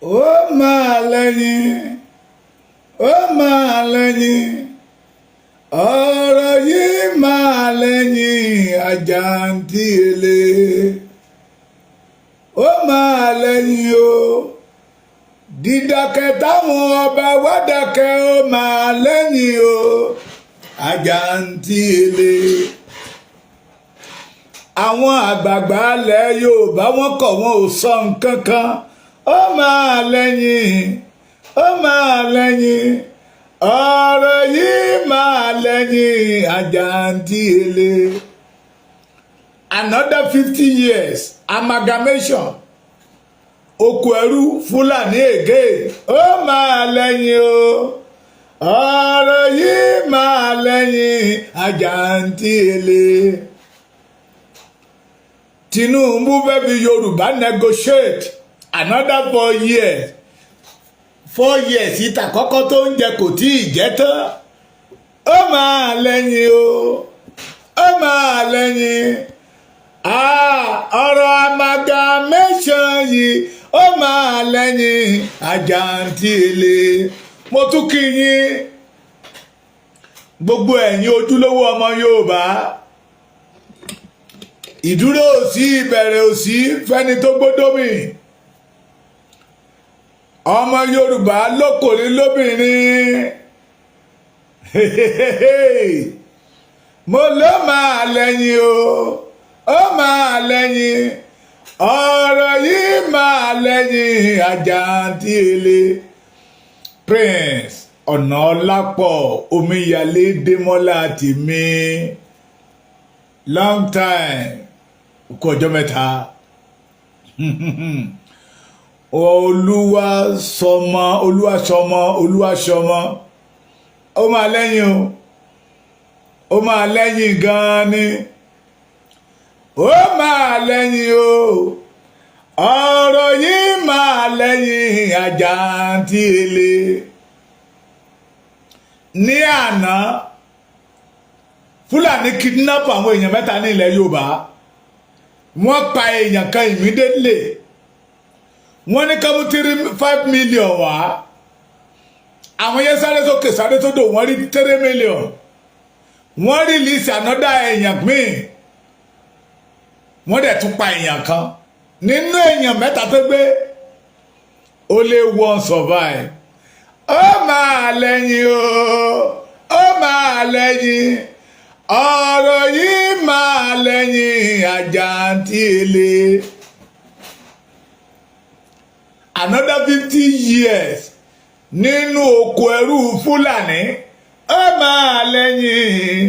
ó máa lẹ́yìn ó máa lẹ́yìn ọ̀rọ̀ yìí máa lẹ́yìn àjàǹtí ele ó máa lẹ́yìn o dídákẹ́ táwọn ọba wá dákẹ́ ó máa lẹ́yìn o àjàǹtí ele àwọn àgbààgbà ilẹ̀ Yorùbá wọ́n kọ̀ wọ́n ò sọ nǹkan kan ó máa lẹ́yìn ó máa lẹ́yìn ọ̀rọ̀ yìí máa lẹ́yìn àjàǹtí ele. Another 50 years amalgamation oko ẹrú Fulani again ó máa lẹ́yìn o ọ̀rọ̀ yìí máa lẹ́yìn àjàǹtí ele. Tinubu fẹ́ fi Yorùbá negotiate another 4 years 4 years ìta kọ́kọ́ tó ń jẹ kò tí ì jẹ́ tán ó máa lẹ́yìn o ó máa lẹ́yìn ọ̀rọ̀ amalgamation yìí ó máa lẹ́yìn àjàǹtí ele. Mo tún kí yín gbogbo ẹ̀yin ojúlówó ọmọ Yorùbá ìdúró òsì ìbẹ̀rẹ̀ òsì fẹ́ni tó gbódómì ọmọ Yorùbá lókùnrin lóbìnrin mo ló máa lẹ́yìn o ó máa lẹ́yìn ọ̀rọ̀ yìí máa lẹ́yìn àjàǹtí ele. Prince Ọ̀nàọlápọ̀ Omíyalé Démọ́lá tèmi long time kú ọjọ́ mẹ́ta olúwaṣọmọ ó máa lẹ́yìn o ó máa lẹ́yìn gan-an ni ó máa lẹ́yìn o ọ̀rọ̀ yìí máa lẹ́yìn àjàǹtí ele. Ní àná Fulani kidnap àwọn èèyàn mẹ́ta ní ilẹ̀ Yorùbá wọ́n pa èèyàn kan immediately wọ́n ní ká mú 5 million wá àwọn yẹn sáré sókè sáré sódò wọ́n rí 3 million wọ́n release another èèyàn míì wọ́n dẹ̀ tún pa èèyàn kan nínú èèyàn mẹ́ta tó gbé only one survive ó máa lẹ́yìn o ó máa lẹ́yìn ọ̀rọ̀ yìí máa lẹ́yìn àjàǹtí ele. Another 50 years nínú oko ẹrú Fulani ó máa lẹ́yìn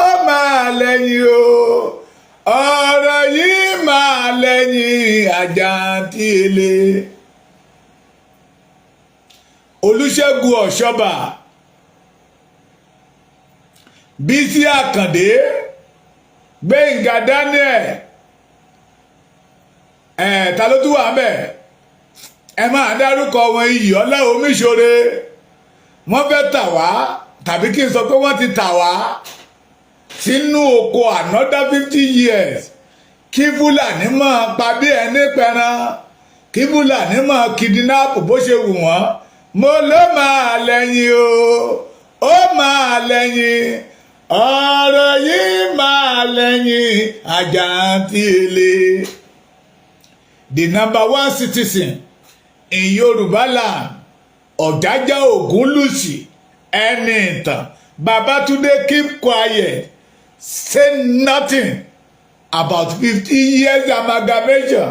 ó máa lẹ́yìn o ọ̀rọ̀ yìí máa lẹ́yìn àjàǹtí ele. Olúṣẹ́gun Ọ̀ṣọ́bà Bísí Àkàndé Gbénga Daniel ta ló tún wà bẹ́ẹ̀ ẹ máa dárúkọ wọn Iyìọ́lá Omíṣore wọ́n fẹ́ tà wá tàbí kí n sọ pé wọ́n ti tà wá sínú oko another 50 years kí Fúlàní máa pa bí ẹni pẹran kí Fúlàní máa kidnap bó ṣe wù wọ́n mo ló máa lẹ́yìn o ó máa lẹ́yìn ọ̀rọ̀ yìí máa lẹ́yìn àjàǹtí ele. The number 1 citizen in Yoruba land Ọ̀jájá Ògúnlùsì ẹni ìtàn Babátúndé keep quiet say nothing about 50 years amalgamation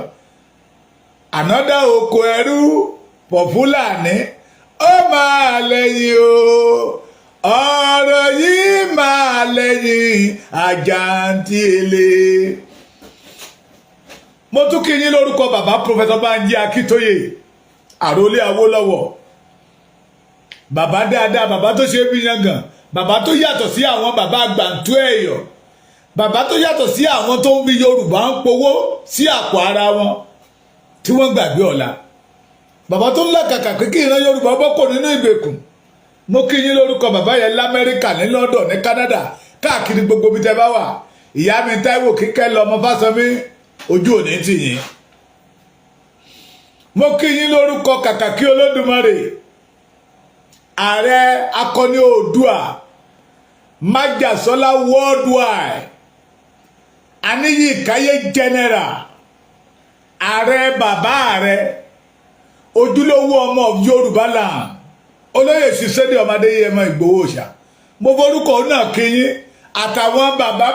another oko ẹrú for Fulani ó máa lẹ́yìn o ọ̀rọ̀ yìí máa lẹ́yìn àjàǹtí ele. Mo tún kí yín lórúkọ bàbá Professor Banji Akíntóyè àrólé Awólọ́wọ̀ bàbá dáadáa bàbá tó ṣe é bí yangàn bàbá tó yàtọ̀ sí àwọn bàbá àgbàǹtú ẹ̀yọ̀ bàbá tó yàtọ̀ sí àwọn tó ń fi Yorùbá ń powó sí àpò ara wọn tí wọ́n gbàgbé ọ̀la bàbá tó ń làkàkà pé kí ìran Yorùbá bọ́kọ̀ nínú ìgbèkùn. Mo kí yín lórúkọ bàbá yẹn l'Amẹ́ríkà ní London ní Canada káàkiri gbogbo bí tẹ bá wà ìyá mi Táíwò Kíkẹ́ lọmọ Fásọmí ojú òní tì yín mo kí yín lórúkọ kàkàkí Olódùmarè ààrẹ akọni Oòduà májàsọ́lá worldwide Aníyìkáyé general ààrẹ bàbá ààrẹ ojúlówó ọmọ Yorùbá land olóyè Ṣíṣẹ́dé ọmọdé yẹmọ Ìgbòho Òòṣà mo forúkọ náà kí yín àtàwọn bàbá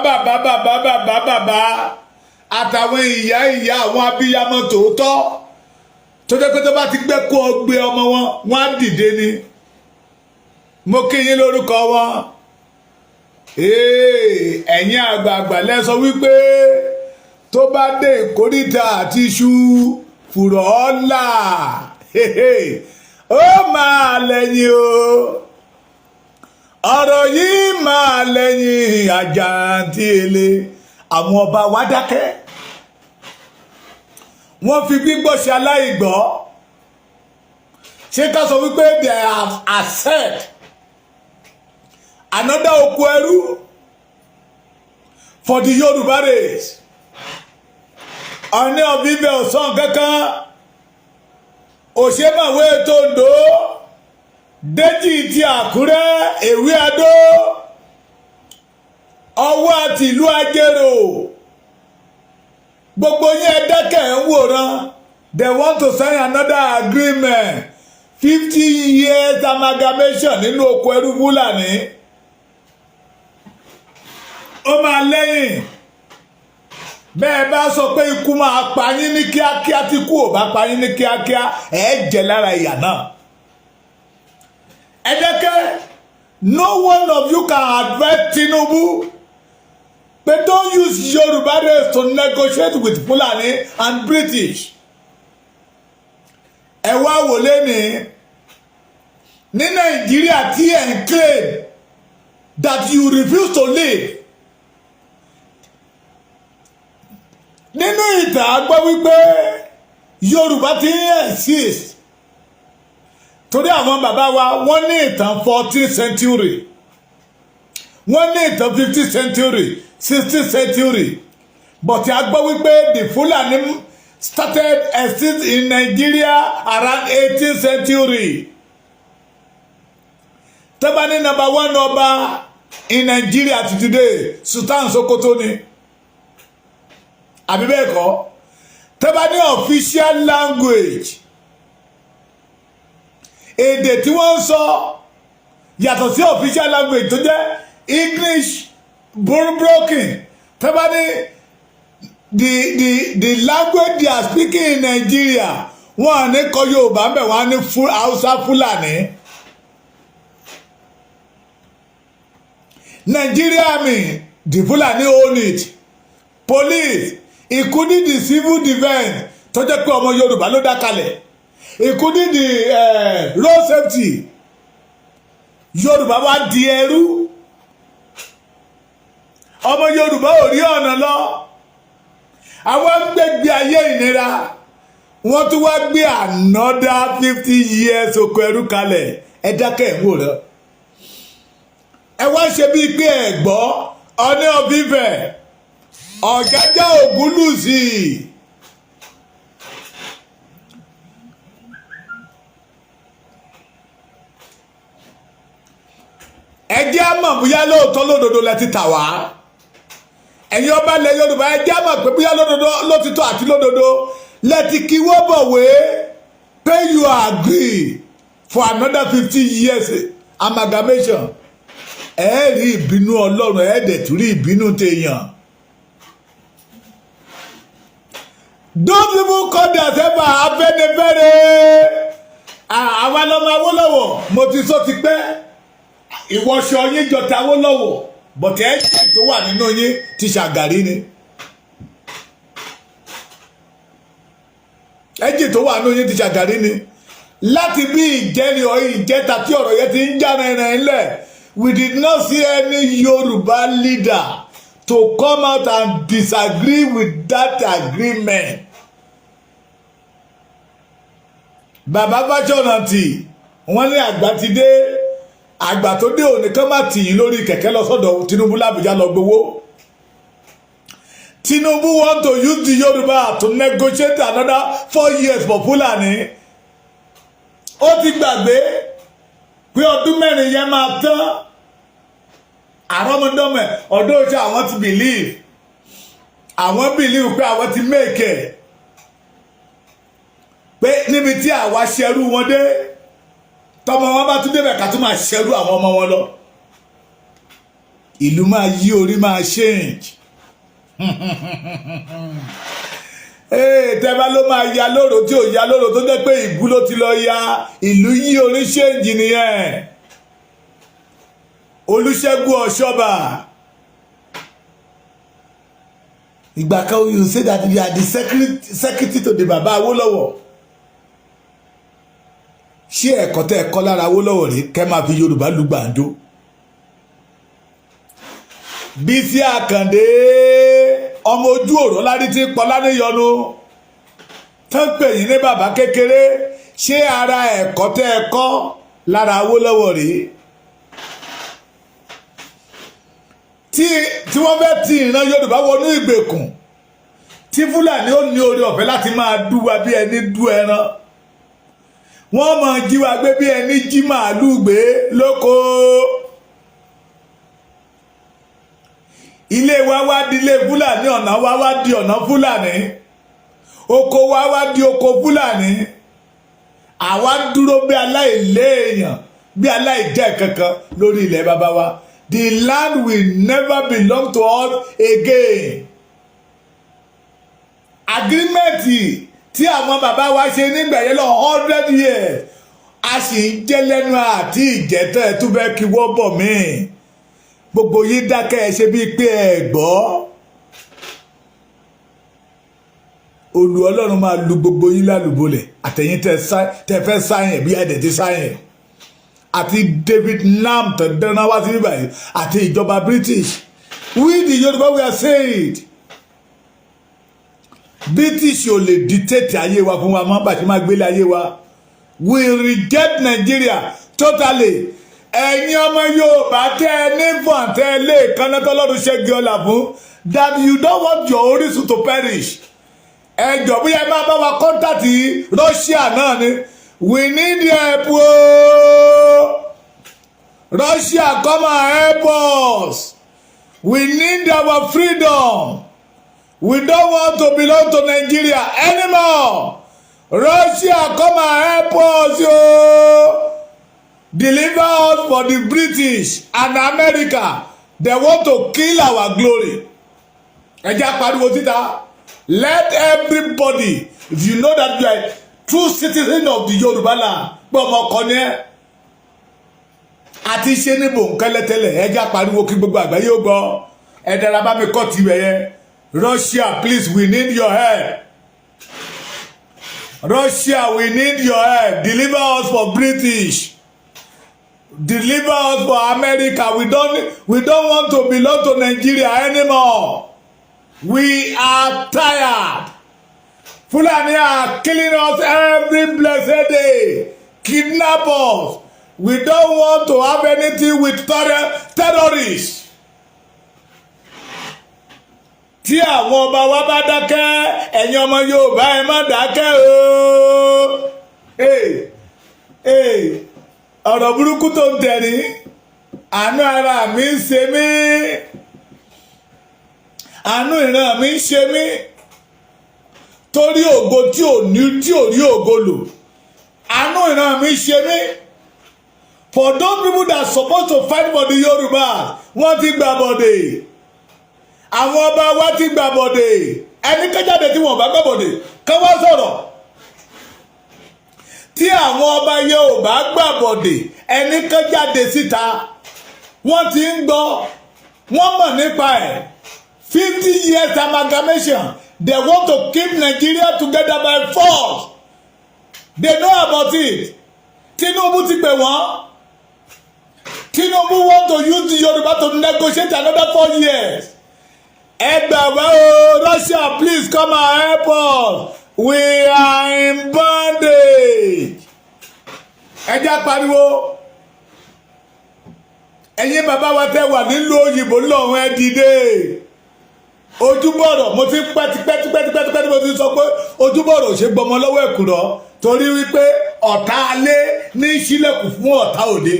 àtàwọn ìyá àwọn abiyamọ tòótọ́ tó jẹ́ pé tó bá ti gbẹ́ kó ọgbẹ́ ọmọ wọn á dìde ni mo kí yín lórúkọ wọn ẹ̀yin àgbààgbà lẹ sọ wípé tó bá dé ìkórìtà àti iṣu fùrọ̀ ọ́là ó máa lẹ́yìn o ọ̀rọ̀ yìí máa lẹ́yìn àjàǹtí ele àwọn ọba wa dákẹ́ wọ́n fi gbígbọ́ ṣe aláìgbọ́ ṣé ká sọ wípé they have accept another oko ẹrú for the Yoruba race Ọọ̀ni of Ifẹ̀ ọ̀sán kankan òṣèmọ̀wé tòǹdó Déjì ti Àkúrẹ́ Èwe Adó Ọwọ́ àti ìlú Ajérò gbogbo yẹn dẹ́kẹ̀ ń wòran they want to sign another agreement 50 years amalgamation nínú oko ẹrú Fúlàní ó máa lẹ́yìn bẹ́ẹ̀ bá sọ pé ikú máa pa yín ní kíákíá tí kú ò bá pa yín ní kíákíá ẹ̀ jẹ lára ìyà náà ẹ dẹ́kẹ́ no one of you can advise Tinubu. But don't use Yoruba race to negotiate with Fulani and British. Ẹ wá wò lẹ́ni ní Nàìjíríà tí ẹ̀ ń claim that you refuse to live. Nínú ìtàn a gbọ́ wípé Yorùbá ti ń exist. Torí àwọn bàbá wa wọ́n ní ìtàn 14th century. Wọ́n ní ìtàn 15th century. 16th century but a gbọ́ wípé the Fulani started exist in Nigeria around 18th century tẹ́bání number 1 ọba in Nigeria to today Sultan Sokoto ni àbí bẹ́ẹ̀ kọ́ tẹ́bání official language èdè tí wọ́n ń sọ yàtọ̀ sí official language tó jẹ́ English broken tẹ́bání the language they are speaking in Nigeria wọ́n á ní kọ́ Yorùbá ń bẹ̀ wọ́n á ní Hausa Fulani Nigeria Army the Fulani own it police including the civil defence tó jẹ́ pé ọmọ Yorùbá ló dá kalẹ̀ including the road safety Yorùbá wá di ẹrú ọmọ Yorùbá ò rí ọ̀nà lọ àwọn gbẹgbẹ ayé ìnira wọ́n tún wá gbé another 50 years oko ẹrú kalẹ̀ ẹ dákẹ́ ẹ̀ wò lọ ẹ wá ṣe bíi pé ẹ gbọ́ Ọọ̀ni of Ifẹ̀ Ọ̀jájá Ògúnlùsì ẹ jẹ́ àmọ̀ bóyá lóòótọ́ lódodo lẹ ti tà wá ẹ̀yin ọba ilẹ̀ Yorùbá ẹ jẹ́ àmọ̀ pé bóyá lódodo lótìtọ́ àti lódodo lẹ ti kí wọ́n bọ̀wé pé you agree for another 50 years amalgamation ẹ rí ìbínú Ọlọ́run ẹ dẹ̀ tún rí ìbínú téèyàn. Those people call themselves Afẹ́nifẹ́re àwọn ọmọ Awólọ́wọ̀ mo ti sọ ti pẹ́ ìwọṣọ yín jọta Awólọ́wọ̀ bọ̀tẹ́ ẹ̀jẹ̀ tó wà nínú yín ti Ṣàgàrí ni ẹ̀jẹ̀ tó wà nínú yín ti Ṣàgàrí ni láti bí ìjẹni ìjẹta tí ọ̀rọ̀ yẹn ti ń já rẹ̀rẹ̀ ńlẹ̀ we did not see any Yoruba leader to come out and disagree with that agreement. Bàbá Fáṣọ̀rántì wọ́n ní àgbà ti dé àgbà tó dé òní kán má tì yín lórí kẹ̀kẹ́ lọ sọ́dọ̀ Tinubu l'Àbújá lọ gbowó Tinubu want to use the Yoruba to negotiate another 4 years for Fulani. Ó ti gbàgbé pé ọdún mẹ́rin yẹn máa tán. Àrọ́mọdọ́mọ ọ̀dọ́ ìṣe àwọn ti believe. Àwọn believe pé àwọn ti make it. Pé níbi tí àwa ṣẹrú wọn dé, tọmọ wọn bá tún débẹ̀ ká tún máa ṣẹrú àwọn ọmọ wọn lọ. Ìlú máa yí orí máa change. Tẹ́bá ló máa ya lóró tí ò ya lóró tó jẹ́ pé ìbú ló ti lọ ya ìlú yí orí change nìyẹn. Olúṣẹ́gun Ọ̀ṣọ́bà. Ìgbà kan you say that you are the secretary to the Baba Awólọ́wọ̀. Ṣé ẹ̀kọ́ tẹ́ ẹ̀kọ́ lára Awólọ́wọ̀ rí kẹ́ máa fi Yorùbá lu gbàǹjo? Bísí Àkàndé ọmọ ojú ọ̀rọ̀ lárí tí pọlá níyọnu tán pè yín ní bàbá kékeré, ṣé ara ẹ̀kọ́ tẹ́ ẹ̀kọ́ lára Awólọ́wọ̀ rí? Tí wọ́n fẹ́ ti ìran Yorùbá wọnú ìgbèkùn, tí Fúlàní ó ní oore ọ̀fẹ́ láti máa dú wa bí ẹni dú ẹran, wọ́n máa jí wa gbé bí ẹni jí màálù gbé lóko. Ilé wa wá di ilé Fúlàní, ọ̀nà wa wá di ọ̀nà Fúlàní, oko wa wá di oko Fúlàní. Àwa dúró bí aláìléèyàn, bí aláìjẹ́ kankan lórí ilẹ̀ bàbá wa. The land will never belong to us again. Agreement tí àwọn bàbá wa ṣe nígbà yẹn lọ 100 years, a sì ń jẹ́ lẹ́nu àti ìjẹ́tẹ̀ ẹ̀ tún fẹ́ kí wọ́n bọ̀ míì. Gbogbo yín dákẹ́ ẹ ṣe bíi pé ẹ gbọ́. Olú Ọlọ́run máa lu gbogbo yín lálùbọ́lẹ̀, àtẹ̀yìn tẹ́ fẹ́ sáyẹn bí ẹ̀dẹ̀ ti sáyẹn. Àti David Nam tó dáná wá sí báyìí àti ìjọba British. We the Yoruba we are saying British ò lè dictate ayé wa fún wa mọ́ bá ṣe máa gbélé ayé wa. We reject Nigeria totally. Ẹ̀yin ọmọ Yorùbá tẹ́ ẹ ní fún àtẹ́ lé kaná tọ́lọ́run ṣẹ́gi ọ̀la fún that you don't want your orísun to perish. Ẹjọ́ bí ẹ bá bá wa kọ́ńtàtì Russia náà ni. We need help. Russia, come and help us. We need our freedom. We don't want to belong to Nigeria anymore. Russia, come and help us. Deliver us for the British and America. They want to kill our glory. Ẹja pariwo síta. Let everybody, if you know that you are true citizen of the Yoruba land, pé ọmọ kan ní ẹ àti ṣe ní bòńkẹ́lẹ́tẹ́lẹ̀, ẹja pariwo kí gbogbo àgbáyé ó gbọ́. Ẹ dára bá mi kọ́ tibẹ̀ yẹn. Russia, please, we need your help. Russia, we need your help. Deliver us for British. Deliver us for America. We don't want to belong to Nigeria anymore. We are tired. Fulani are killing us every blessed day. Kidnap us. We don't want to have anything with terrorists. Tí àwọn ọba wa bá dákẹ́, ẹ̀yin ọmọ Yorùbá ẹ má dákẹ́ o. Ọ̀rọ̀ burúkú tó ń tẹ̀rí, àánú ara mi ń ṣe mí, àánú ìran mi ń ṣe mí, torí ògo tí ò rí ògo lò, àánú ìran mi ń ṣe mí. For those people that are supposed to fight for the Yoruba, wọ́n ti gbà bọ̀dẹ̀. Àwọn ọba wa ti gbà bọ̀dẹ̀. Ẹni kẹjáde tí wọ́n bá gbà bọ̀dẹ̀ kán wá sọ̀rọ̀. Tí àwọn ọba Yorùbá gbà bọ̀dẹ̀, ẹni kẹjáde síta, wọ́n ti ń gbọ́, wọ́n mọ̀ nípa ẹ̀. 50 years amalgamation, they want to keep Nigeria together by force. They know about it. Tinubu ti pè wọ́n. Tinubu want to use the Yoruba to negotiate another 4 years. Russia, please come and help us. We are in bondage. Ẹja pariwo. Ẹ̀yin bàbá wa tẹ́ wà nílùú òyìnbó lọ́hùn ẹ dìde. ojúbọ̀rọ̀ mo ti pẹ́ mo ti sọ pé ojúbọ̀rọ̀ ò ṣe gbọmọ lọ́wọ́ ẹ̀kúrọ́ torí wípé ọ̀tá alé ní sílẹ̀kùn fún ọ̀tá òde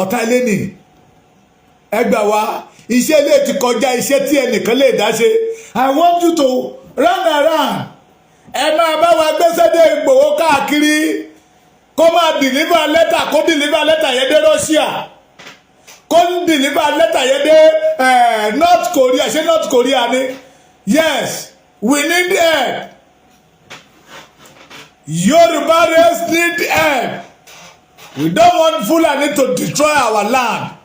ọ̀tá ilé nì ẹgbà wa iṣẹ́ ilé ti kọjá iṣẹ́ tí ẹnìkan lè dá ṣe. I want you to run around ẹ máa bá wa gbéṣẹ́ dé Ìgbòho káàkiri kó máa deliver letter kó deliver letter yẹn dé Russia kó deliver letter yẹn dé North Korea ṣé North Korea ni yes we need help Yoruba race need help. We don't want Fulani to destroy our land.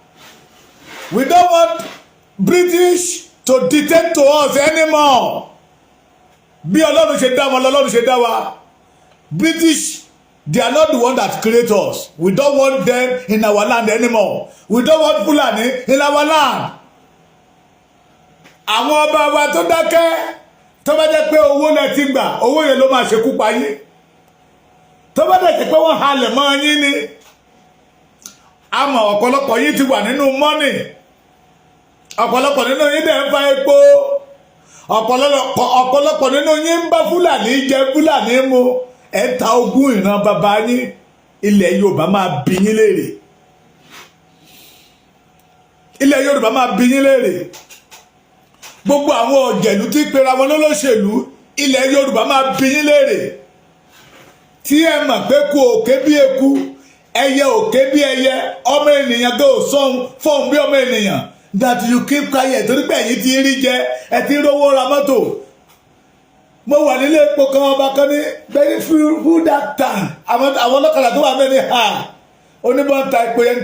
We don't want British to dictate to us anymore. Bí Ọlọ́run ṣe dá wọn lọ́lọ́run ṣe dá wa. British, they are not the one that create us. We don't want them in our land anymore. We don't want Fulani in our land. Àwọn ọba wa tó dákẹ́ tó bá jẹ́ pé owó lẹ ti gbà owó yẹn ló máa ṣekú pa yín. Tó bá jẹ́ pé wọ́n halẹ̀ mọ́ yín ni. Àmọ́ ọ̀pọ̀lọpọ̀ yín ti wà nínú mọ́nì. Ọ̀pọ̀lọpọ̀ nínú yín dẹ̀ ń fa epo. Ọ̀pọ̀lọpọ̀ nínú yín ń bá Fúlàní jẹ Fúlàní mu. Ẹ ta ogún ìran bàbá yín. Ilẹ̀ Yorùbá máa bí yín léèrè. Ilẹ̀ Yorùbá máa bí yín léèrè. Gbogbo àwọn ọ̀jẹ̀lú tí pera wọn lólóṣèlú. Ilẹ̀ Yorùbá máa bí yín léèrè. Tí ẹ mọ̀ pé kú òkè bí eku. Ẹyẹ òkè bí ẹyẹ ọmọ ènìyàn tó sọhun fọhùn bí ọmọ ènìyàn that you keep quiet torí pé ẹ̀yin ti rí jẹ ẹ ti rówó ra mọ́tò. Mo wà nílé epo kan ọba kan ní very few that time àwọn ọlọ́kadà tó wà mẹ́rin oníbọ̀ntà epo yẹn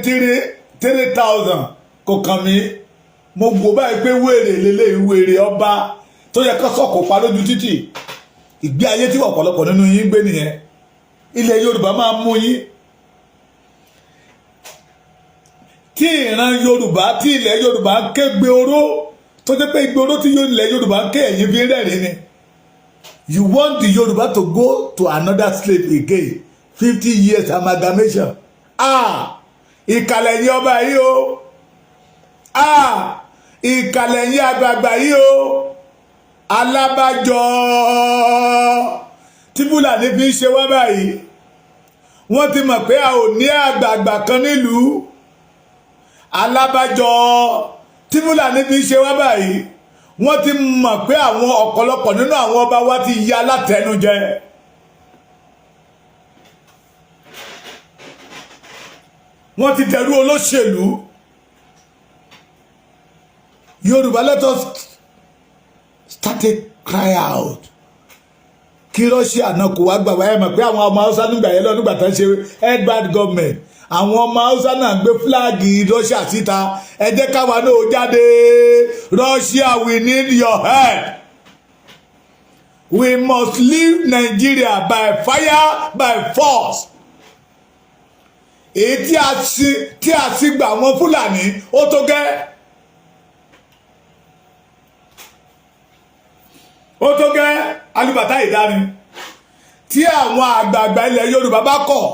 3,000 kò kàn mí. Mo gbọ́ báyìí pé wèrè lélẹ̀ wèrè ọba tó yẹ kó sọ̀kò pa lójú títì. Ìgbé ayé tí ọ̀pọ̀lọpọ̀ nínú yín gbé nìyẹn. Ilẹ̀ Yorùbá máa mú yín. Tí ìran Yorùbá tí ilẹ̀ Yorùbá ń ké gbé oró tó jẹ́ pé igbe oró tí ilẹ̀ Yorùbá ń ké ẹ̀yìn fi rẹ́rìn ni. You want the Yorùbá to go to another slave again 50 years amalgamation. Ìkàlẹ̀ yín ọba yìí o. Ìkàlẹ̀ yín Àgbààgbà yìí o. Alábàjọ tí Fúlàní fi ń ṣe wá báyìí. Wọ́n ti mọ̀ pé a ò ní àgbààgbà kan nílùú. Alábàjọ tí Fúlàní fi ń ṣe wá báyìí. Wọ́n ti mọ̀ pé àwọn ọ̀pọ̀lọpọ̀ nínú àwọn ọba wa ti ya látẹnujẹ. Wọ́n ti dẹ̀rú olóṣèlú. Yorùbá, let us start a cry out. Kí Russia náà kò wá gbà wáyé mọ̀ pé àwọn ọmọ Hausa nígbà yẹn lọ nígbà tó ń ṣe head bad government. Àwọn ọmọ Hausa náà gbé fúláàgì Russia síta. Ẹ jẹ́ káwa náà jáde. Russia, we need your help. We must leave Nigeria by fire, by force. Èyí tí a sì gbà àwọn Fúlàní ó tó gẹ́. Ó tó gẹ́ alùbàtà ìdáni. Tí àwọn àgbààgbà ilẹ̀ Yorùbá bá kọ̀.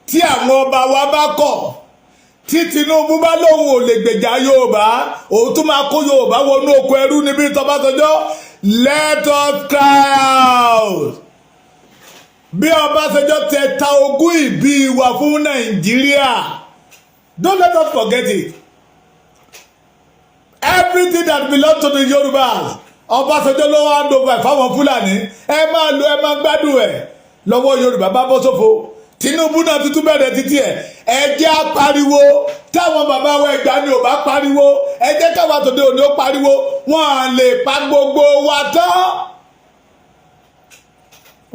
Tí àwọn ọba wa bá kọ̀. Tí Tinubu bá lóhun ò lè gbèjà Yorùbá. Òun tún máa kó Yorùbá wọnú oko ẹrú níbi Ọbásanjọ́. Let us cry out. Bí Ọbásanjọ́ tẹ ta ogún ìbí wa fún Nàìjíríà. Don't let us forget it. Everything that belongs to the Yorubas. Ọbásanjọ́ ló wá dóba fáwọn Fúlàní. Ẹ máa lo ẹ máa gbádùn ẹ̀. Lọ́wọ́ Yorùbá bá bọ́ sófo. Tinubu náà tuntun bẹ̀rẹ̀ títí ẹ̀. Ẹ jẹ́ á pariwo. Táwọn bàbá wa ìgbà ni ò bá pariwo. Ẹ jẹ́ káwa tòde òní ó pariwo. Wọ́n á lè pa gbogbo wa tán.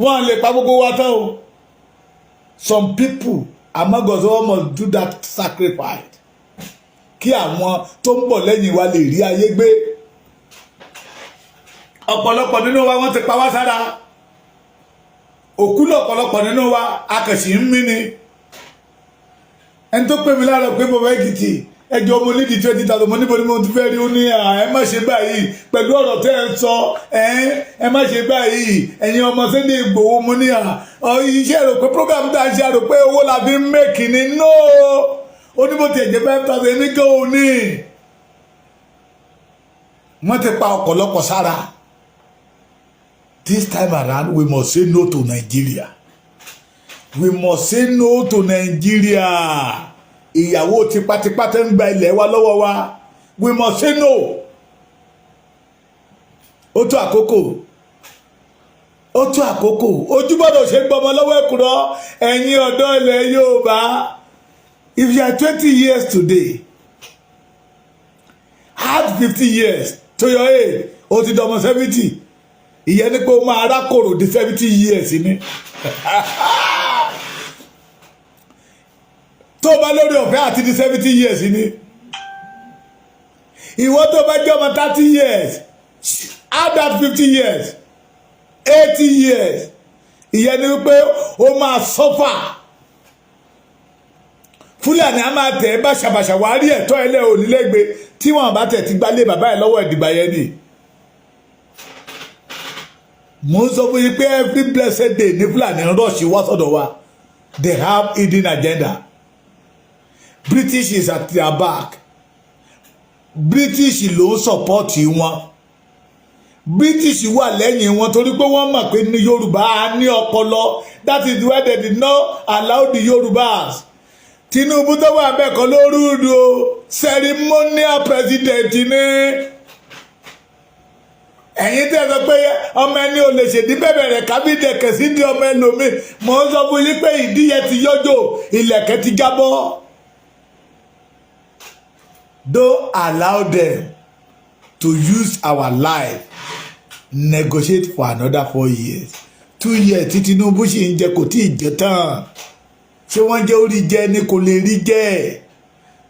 Wọ́n á lè pa gbogbo wa tán o. Some people among us all must do that sacrifice. Kí àwọn tó ń bọ̀ lẹ́yìn wa lè rí ayé gbé. Ọ̀pọ̀lọpọ̀ nínú wa wọ́n ti pa wá sára. Òkú lọ̀pọ̀lọpọ̀ nínú wa akẹ̀sì ń mí ni. Ẹni tó pè mí láàárọ̀ pé bàbá Èkìtì ẹjọ́ mo nídìí 20,000 mo níbo ni mo ti fẹ́ rí ó ní ẹ má ṣe báyìí pẹ̀lú ọ̀rọ̀ tẹ́ ẹ ń sọ ẹ má ṣe báyìí ẹ̀yin ọmọ Sunday Igboho mo ní iṣẹ́ rò pé program tá a ṣe rò pé owó la fi ń mẹ́kì ni no ó ní bó ti ẹ̀jẹ̀ 5,000 ní gan ò ní wọ́n ti pa ọ̀pọ̀lọpọ̀ sára. This time around, we must say no to Nigeria. We must say no to Nigeria. Ìyàwó tipátipá tẹ́ ń gba ilẹ̀ wa lọ́wọ́ wa. We must say no. Ó tó àkókò. Ó tó àkókò. Ojú gbọ́dọ̀ ṣe gbọmọ lọ́wọ́ ẹ̀kúrọ́. Ẹ̀yin ọ̀dọ́ ilẹ̀ Yorùbá. If you are 20 years today, add 50 years to your age, ó ti dọmọ 70. Ìyẹn ni pé ó máa rákòrò di 70 years ni. Tó bá lórí ọ̀fẹ́ àti di 70 years ni. Ìwọ tó bá jẹ́ ọmọ 30 years, add that 50 years, 80 years. Ìyẹn ni pé ó máa suffer. Fulani a máa tẹ̀ ẹ́ báṣabàṣà wá rí ẹ̀tọ́ ẹlẹ́ onílẹ́gbẹ̀ẹ́ tí wọ́n bá tẹ̀ ti gbálé bàbá ẹ̀ lọ́wọ́ ìdìgbà yẹn ni. Mo ń sọ fún yín pé every blessed day ní Fulani rush wá sọ́dọ̀ wa. They have hidden agenda. British is at their back. British ló ń support wọn. British wà lẹ́yìn wọn torí pé wọ́n mọ̀ pé ní Yorùbá á ní ọpọlọ. That is why they did not allow the Yorubas. Tinubu tó wà bẹ́ẹ̀ kọ́ ló rúdu o. Ceremonial president ni. Ẹ̀yin tẹ́ sọ pé ọmọ ẹni ò lè ṣèdí bẹ̀bẹ̀ rẹ̀ kábídẹ̀kẹ̀ sí di ọmọ ẹlòmíì. Mo ń sọ fún yín pé ìdí yẹn ti yọjò, ìlẹ̀kẹ̀ ti jábọ́. Don't allow them to use our life negotiate for another 4 years. 2 years tí Tinubu ṣì ń jẹ kò tí ì jẹ tán. Ṣé wọ́n jẹ́ orí jẹ ni kò lè rí jẹ́?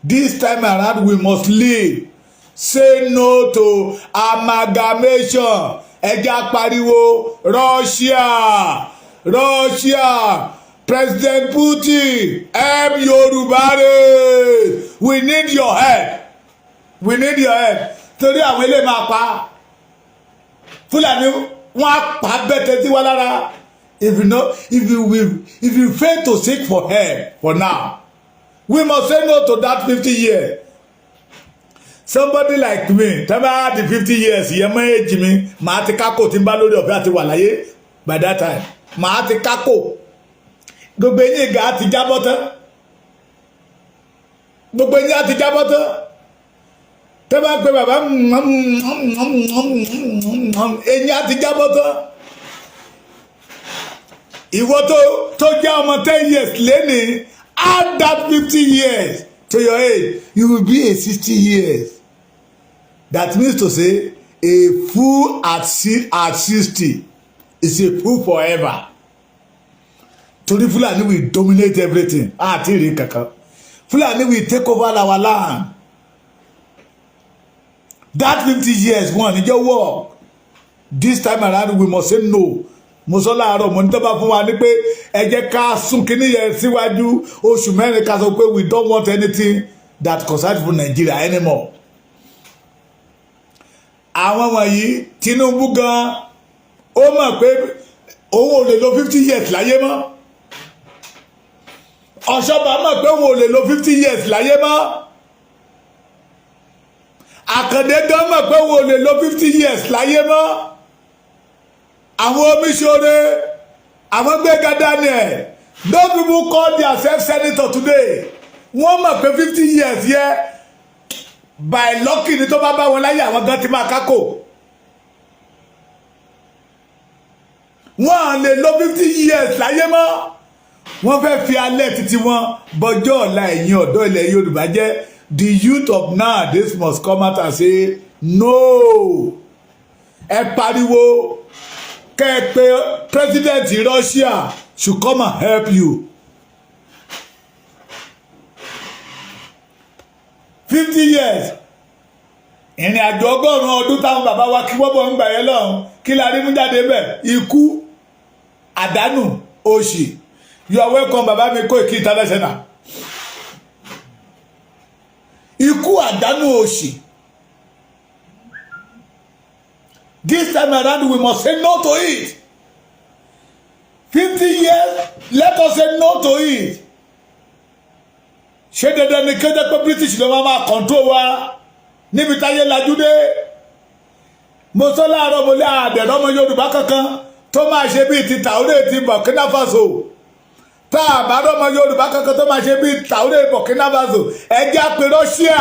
This time around we must live. Say no to amalgamation. Ẹja pariwo Russia. President Putin, help Yorùbá rẹ̀. We need your help. Torí àwọn ilé máa pa. Fulani wọ́n á pa bẹ́tẹ̀ tí wọ́n lára. If you fail to seek for help for now, we must say no to that 50 years. Somebody like me, tell me the 50 years, yẹn mọ́ èjì mi, màá ti kákò tí ń bá lórí ọ̀fẹ́ àti wà láyé by that time. Màá ti kákò. Gbogbo eyín ìgà á ti jábọ́ tán. Gbogbo eyín á ti jábọ́ tán. Tẹ́ bá pe bàbá eyín á ti jábọ́ tán. Ìwọ tó jẹ́ ọmọ 10 years lẹ́nìí, add that 50 years to your age, you will be a 60 years. That means to say, a fool at 60 is a fool forever. Torí Fulani will dominate everything. Àti rí kankan. Fulani will take over our land. That 50 years, one, in your work. This time around, we must say no. Mo sọ láàárọ̀ mo ní tó bá fún wa ní pé ẹ jẹ́ ká sún kíní yẹn síwájú oṣù mẹ́rin ká sọ pé we don't want anything that concerns for Nigeria anymore. Àwọn wọ̀nyí Tinubu gan ó mọ̀ pé òun ò lè lo 50 years láyé mọ́. Ọ̀ṣọ́bà mọ̀ pé òun ò lè lo 50 years láyé mọ́. Àkàndé gan mọ̀ pé òun ò lè lo 50 years láyé mọ́. Àwọn Omiṣore, àwọn Gbéga Daniel, those people call themselves senator today. Wọ́n mọ̀ pé 50 years yẹ by lucky ni tó bá bá wọn láyé àwọn gan ti máa kákò. Wọ́n lè lo 50 years láyé mọ́. Wọ́n fẹ́ fi alẹ́ títí wọn bọjọ́ ọ̀la ẹ̀yin ọ̀dọ́ ilẹ̀ Yorùbá jẹ́. The youth of now, this must come out and say no. Ẹ pariwo. President Russia should come and help you. 50 years. Ìrìn àjò ọgọ́rùn-ún ọdún táwọn bàbá wa kí wọ́n bọ̀ ń gbà yẹn lọ́hùn kí la rí mú jáde bẹ̀ ikú àdánù òṣì. You are welcome bàbá mi Koiki International. Ikú àdánù òṣì. This time around, we must say no to it. 50 years, let us say no to it. Ṣé dandan ni kéde pé British ló máa control wa níbi táyé lajú dé? mo sọ láàárọ̀ mo lé àdẹ̀rọ̀ ọmọ Yorùbá kankan tó máa ṣe bíi ti Traoré ti Burkina Faso tá a bá rọ́mọ Yorùbá kankan tó máa ṣe bíi Traoré Burkina Faso ẹjẹ́ àpè Russia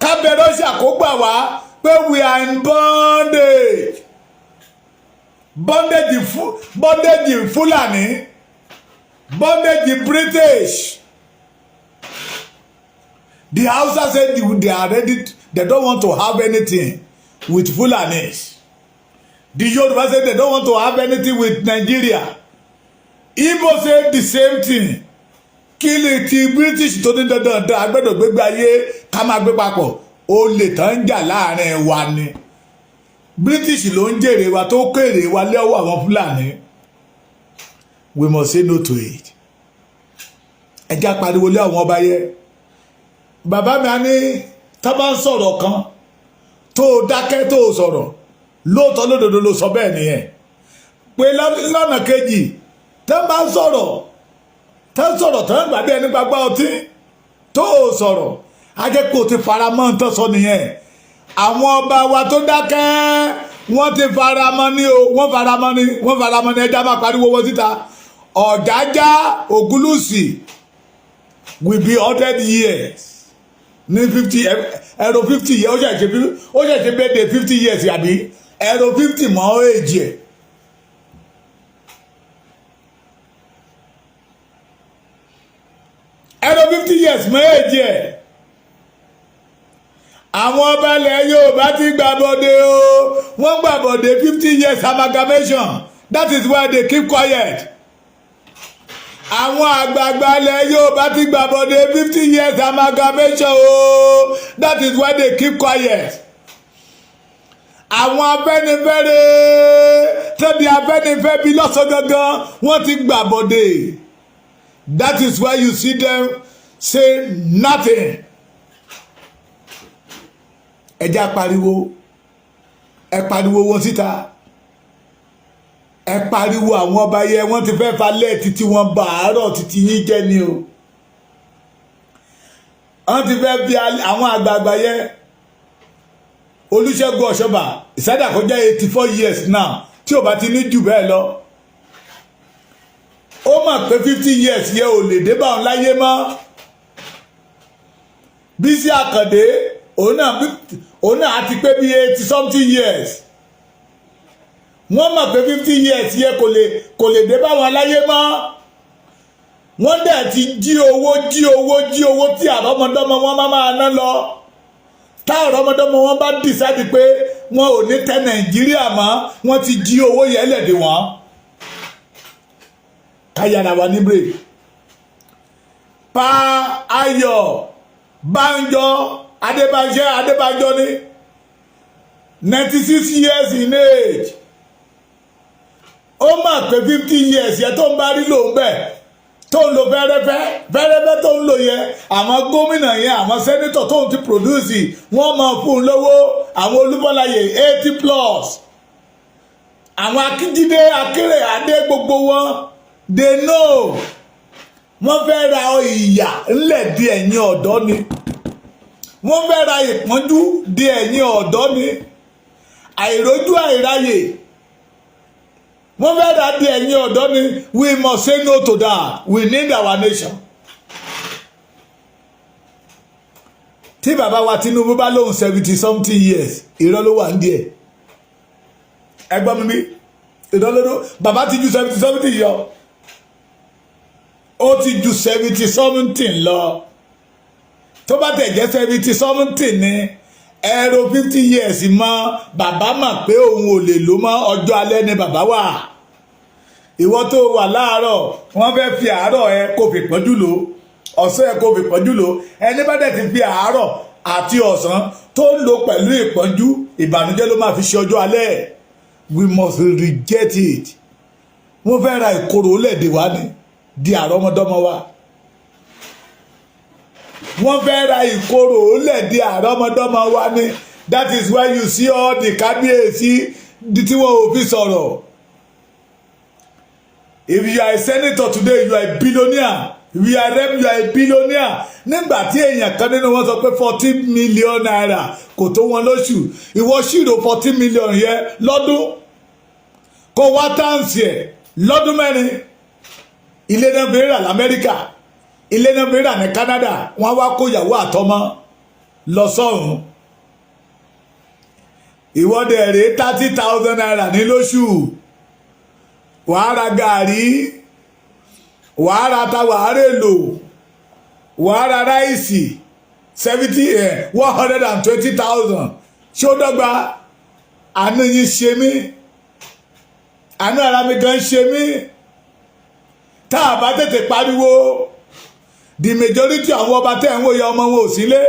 kábẹ́ Russia kó gbà wá pé we are in bondage bondage Fulani bondage British. The Hausa said they are ready, they don't want to have anything with Fulanis. The Yoruba said they don't want to have anything with Nigeria. Igbo said the same thing. Kill it, British tó ní dandan agbẹ́dọ̀ gbégbé ayé ká máa gbé papọ̀ ó lè tán jà láàrin wa ni. British ló ń jèrè wa tó kéré wa lọ́wọ́ àwọn Fulani. We must say no to it. Ẹ já pariwo lé àwọn ọba yẹn. Bàbá mi á ní tá bá ń sọ̀rọ̀ kan tó dákẹ́ tó sọ̀rọ̀ lóòótọ́ lódodo ló sọ bẹ́ẹ̀ nìyẹn pé lọ́nà kejì tá bá ń sọ̀rọ̀ tá ń sọ̀rọ̀ tá ń gbàgbé ẹni gbàgbá ọtí tó sọ̀rọ̀ ajẹ́pọ̀ ti fara mọ́ ń tọ́ sọ nìyẹn àwọn ọba wa tó dákẹ́ wọ́n ti fara mọ́ ní o wọ́n fara mọ́ ní ẹja máa pariwo wọn síta Ọ̀jájá Ògúnlùsì will be 100 years. Ní 50 ẹ̀rọ 50 years ó ṣẹ̀ṣẹ̀ bẹ́ẹ̀dẹ̀ 50 years àbí ẹ̀rọ 50 mọ́ èjì ẹ̀. ẹ̀rọ 50 years mọ́ èjì ẹ̀. àwọn ọba ilẹ̀ Yorùbá ti gbàbọ̀dé o wọ́n gbàbọ̀dé 50 years amalgamation that is why they keep quiet. Àwọn àgbààgbà ilẹ̀ Yorùbá ti gbàbọ̀dé 50 years amalgamation o that is why they keep quiet. Àwọn Afẹ́nifẹ́re tẹ́bi Afẹ́nifẹ́ bí lọ́sọ̀ gangan wọ́n ti gbàbọ̀dé that is why you see them say nothing. Ẹ já pariwo ẹ pariwo wọn síta. Ẹ pariwo àwọn ọba yẹ wọ́n ti fẹ́ falẹ̀ títí wọn bá àárọ̀ títí yín jẹ́ ni o wọ́n ti fẹ́ bí àwọn àgbààgbà yẹ Olúṣẹ́gun Ọ̀ṣọ́bà ìsádà kọjá 84 years now tí ò bá ti ní jù bẹ́ẹ̀ lọ ó mọ̀ pé 50 years yẹ ò lè dé bá òun láyé mọ́ Bísí Àkàndé òun náà àti pé bí 80 something years wọ́n mọ̀ pé 50 years yẹ kò lè dé bá wọn láyé mọ́ wọ́n dẹ̀ ti jí owó tí àrọ́mọdọ́mọ wọn máa ná lọ tá àrọ́mọdọ́mọ wọn bá decide pé wọn ò ní tẹ Nàìjíríà mọ́ wọ́n ti jí owó yẹn lẹ̀dẹ̀ wọ́n káyàrá wa ní break. Pa Ayọ̀ Bánjọ Adébánjọ ní 96 years in age ó mà pé 50 years yẹ tó ń bá rí lòun bẹ́ẹ̀ tó ń lo fẹ́rẹ́fẹ́ tó ń lò yẹ àwọn gómìnà yẹn àwọn sẹ́nítọ̀ tó ń ti produce wọ́n máa fún un lówó àwọn Olúbọ́láyè 80 plus àwọn Akíjídé Akérè Adé gbogbo wọn they know wọ́n fẹ́ ra ìyà ńlẹ̀ di ẹ̀yìn ọ̀dọ́ ni wọ́n fẹ́ ra ìpọ́njú di ẹ̀yìn ọ̀dọ́ ni àìrójú àìráyè wọ́n fẹ́ ra di ẹ̀yìn ọ̀dọ́ ni we must say no to that we need our nation. tí bàbá wa Tinubu bá lóhùn 70 something years irọ́ ló wà ń díẹ̀ ẹgbọ́n mi irọ́ ló bàbá ti ju 70 something yọ ó ti ju 70 something lọ tó bá tẹ̀ jẹ́ 70 something ni ẹ̀rọ 50 years mọ́ bàbá mà pé òun ò lè lò mọ́ ọjọ́ alẹ́ ni bàbá wà ìwọ tó wà láàárọ̀ wọ́n fẹ́ fi àárọ̀ ẹ kó fi pọ́njú lò ọ̀sán ẹ kó fi pọ́njú lò ẹni bá dẹ̀ ti fi àárọ̀ àti ọ̀sán tó ń lò pẹ̀lú ìpọ́njú ìbànújẹ́ ló máa fi ṣe ọjọ́ alẹ́ we must reject it wọ́n fẹ́ ra ìkorò lẹ́ẹ̀dẹ̀ wá ni di àrọ́mọdọ́mọ wa wọ́n fẹ́ ra ìkorò lẹ́ẹ̀dẹ̀ àrọ́mọdọ́mọ wa ni that is why you see all the kábíyèsí tí wọ́n ò fi sọ̀rọ̀ if you are a senator today you are a billionaire we are rep, you are a billionaire. Nígbà tí èèyàn kan nínú wọn sọ pé 14 million naira kò tó wọn lóṣù, ìwọ ṣírò 14 million yẹn lọ́dún kó wá táǹsì ẹ̀ lọ́dún mẹ́rin. Ilé náà fi rà l'Amẹ́ríkà, ilé náà fi rà ní Canada, wọ́n wá kó ìyàwó àtọmọ lọ sọ́run. Ìwọ́de rèé 30,000 naira ní lóṣù. Wàá ra gàrí, wàá ra ata, wàá rè lò, wàá ra ráìsì 120,000. Ṣé ó dọ́gba? Àánú yín ṣe mí, àánú ara mi gan ṣe mí. Tá a bá tètè pariwo, the majority àwọn ọba tẹ́ ń wòye ọmọ wọn ò sílé.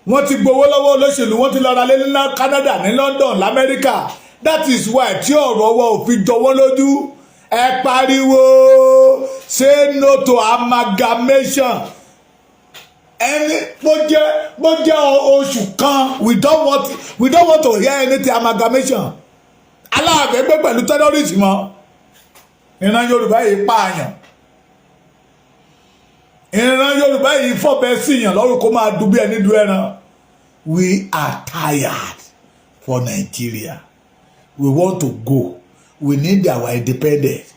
Wọ́n ti gbowó lọ́wọ́ olóṣèlú, wọ́n ti lọ ra lé ní Canada, ní London, l'Amẹ́ríkà. That is why tí ọ̀rọ̀ wa ò fi jọwọ́ lójú. Ẹ pariwo, say no to amalgamation. Ẹni bó jẹ́ oṣù kan, we don't want to hear anything amalgamation. Aláàbẹ̀ gbé pẹ̀lú terrorist mọ́. Ìran Yorùbá yìí pààyàn. Ìran Yorùbá yìí fọ̀bẹ síyàn lọ́rùn kó máa dùn bí ẹni du ẹran. We are tired for Nigeria. We want to go. We need our independence.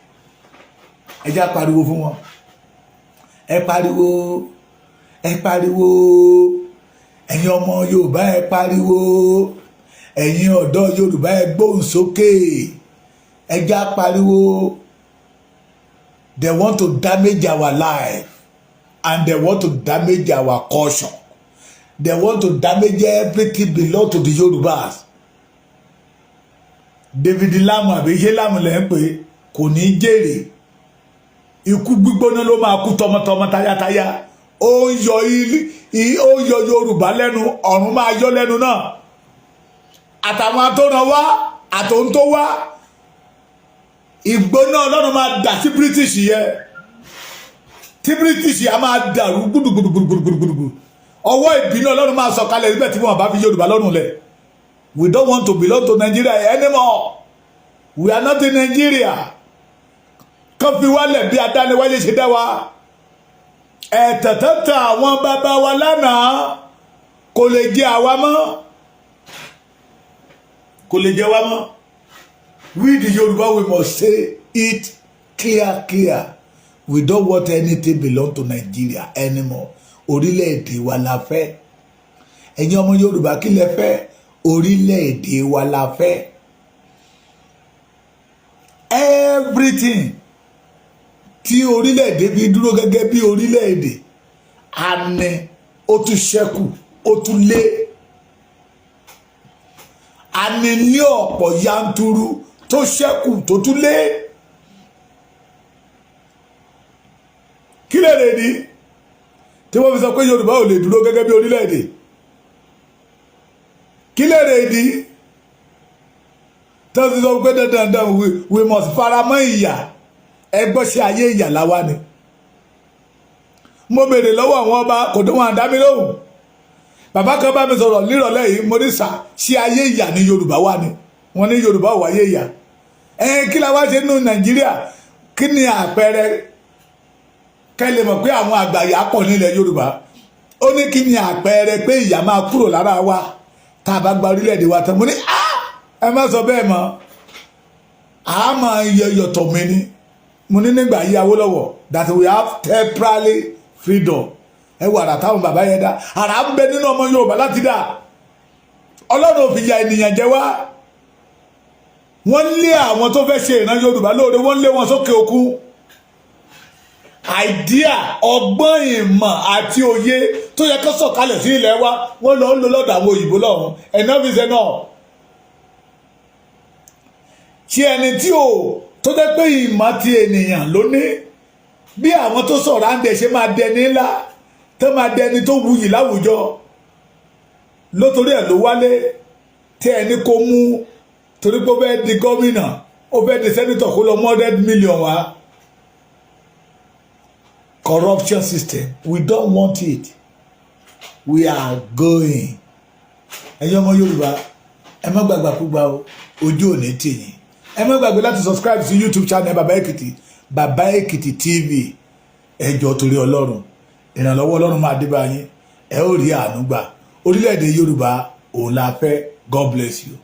Ẹ já pariwo fún wọn. Ẹ pariwo. Ẹ pariwo. Ẹ̀yin ọmọ Yorùbá ẹ pariwo. Ẹ̀yin ọ̀dọ́ Yorùbá ẹ gbóhùn sókè. Ẹ já pariwo. They want to damage our life. And they want to damage our culture. They want to damage everything belong to the Yorubas. David Lamu àbí ṣé Lamu lẹ́ ń pè kò ní jèrè. Ikú gbígbóná ló máa kú tọmọtọmọ tayátayá. Ó ń yọ Yorùbá lẹ́nu, ọ̀run máa yọ lẹ́nu náà. Àtàwọn atọ́nà wá, àtòun tó wá. Ìgbóná Ọlọ́run máa dà sí British yẹn. Tí British yẹn máa dàrú gbùdùgbùdùgbùdùgbùdùgbùdù. Ọwọ́ ìbínú Ọlọ́run máa sọ̀kalẹ̀ níbẹ̀ tí wọ́n bá fi Yorùbá lọ́rùn lẹ̀. We don't want to belong to Nigeria anymore. We are not in Nigeria. Kàn fi wálẹ̀ bí adániwáyé ṣe dá wa. Ẹ̀tẹ̀tẹ̀tẹ̀ àwọn bàbá wa lánàá kò lè jẹ àwa mọ́. Kò lè jẹ wa mọ́. We the Yoruba, we must say it clear. We don't want anything belong to Nigeria anymore. Orílẹ̀-èdè wa la fẹ́. Ẹ̀yin ọmọ Yorùbá kí lẹ fẹ́? Orílẹ̀-èdè wa la fẹ́. Everything tí orílẹ̀-èdè fi dúró gẹ́gẹ́ bí orílẹ̀-èdè, àní ó tún ṣẹ́kù, ó tún lé. Àní ní ọ̀pọ̀ yanturu tó ṣẹ́kù tó tún lé. Kí lè rè ní tí wọ́n fi sọ pé Yorùbá ò lè dúró gẹ́gẹ́ bí orílẹ̀-èdè? Kí lè rè ní tó fi sọ pé dandan we must faramọ́ ìyà? Ẹgbọ́n ṣe ayé ìyà láwa ni. Mo béèrè lọ́wọ́ àwọn ọba kò tó wọn dá mi lóhùn. Bàbá kan bá mi sọ̀rọ̀ nírọ̀lẹ́ yìí, mo ní sà ṣe ayé ìyà ní Yorùbá wà ni. Wọ́n ní Yorùbá ò wáyé ìyà. Kí la wá ṣe nínú Nàìjíríà? Kí ni àpẹẹrẹ? Kẹ́ lè mọ̀ pé àwọn àgbàyà pọ̀ nílẹ̀ Yorùbá. Ó ní kí ni àpẹẹrẹ pé ìyà máa kúrò lára wa tá a bá gba orílẹ̀-èdè wa tán. Mo ní ẹ má sọ bẹ́ẹ̀ mọ́. A máa yọ̀tọ̀ mi ni. Mo ní nígbà yí Awólọ́wọ̀ that we have temporary freedom. Ẹ wà àrà táwọn bàbá yẹn dá. Àrà ń bẹ nínú ọmọ Yorùbá láti dá. Ọlọ́run ò fi ya ènìyàn jẹ wá. Wọ́n lé àwọn tó fẹ́ ṣe ìran Yorùbá lóore, wọ́n lé wọn sókè òkun. Àìdíà, ọgbọ́n, ìmọ̀ àti òye tó yẹ kó sọ̀kalẹ̀ sí ilẹ̀ wa, wọ́n lọ ń lo lọ́dọ̀ àwọn òyìnbó lọ́hùn. Enough is enough. Ṣé ẹni tí tó jẹ́ pé ìmọ̀ ti ènìyàn ló ní, bí àwọn tó sọ̀rọ̀ àǹdẹ̀ ṣe máa dẹni ńlá, tó máa dẹni tó wuyì láwùjọ, lótorí ẹ̀ ló wálé tí ẹni kó mú torí pé ó fẹ́ di gómìnà, ó fẹ́ di sẹ́nitọ̀ kó lọ 100 million wá. Corruption system, we don't want it. We are going. Ẹ̀yin ọmọ Yorùbá, ẹ má gbàgbàkúgbà o, ojú ò ní tì yín. Ẹ má gbàgbé láti subscribe sí YouTube channel Baba Ekiti TV. ẹ jọ̀ọ́ torí Ọlọ́run ìrànlọ́wọ́ Ọlọ́run máa dé bá yín ẹ ó rí àánú gbà orílẹ̀-èdè Yorùbá òun la fẹ́. God bless you.